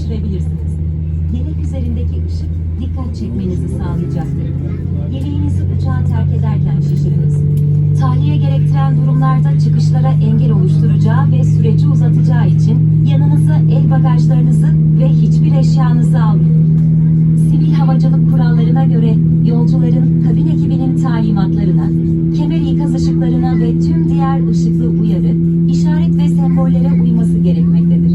düşürebilirsiniz. Yelek üzerindeki ışık dikkat çekmenizi sağlayacaktır. Yeleğinizi uçağı terk ederken şişiriniz. Tahliye gerektiren durumlarda çıkışlara engel oluşturacağı ve süreci uzatacağı için yanınıza el bagajlarınızı ve hiçbir eşyanızı almayın. Sivil havacılık kurallarına göre yolcuların kabin ekibinin talimatlarına, kemer ikaz ışıklarına ve tüm diğer ışıklı uyarı, işaret ve sembollere uyması gerekmektedir.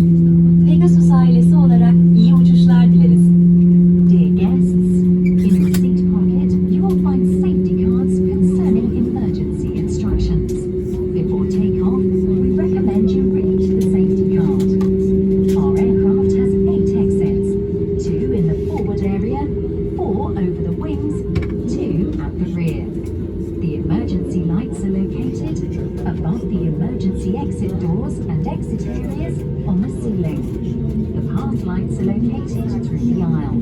Pegasus ailesi olarak iyi uçuşlar dileriz. Dear guests, in the seat pocket you will find safety cards concerning emergency instructions. Before takeoff, we recommend you read the safety card. Our aircraft has 8 exits, 2 in the forward area, 4 over the wings, 2 at the rear. The emergency lights are located above the emergency exit doors and exit areas on the ceiling. The path lights are located through the aisle.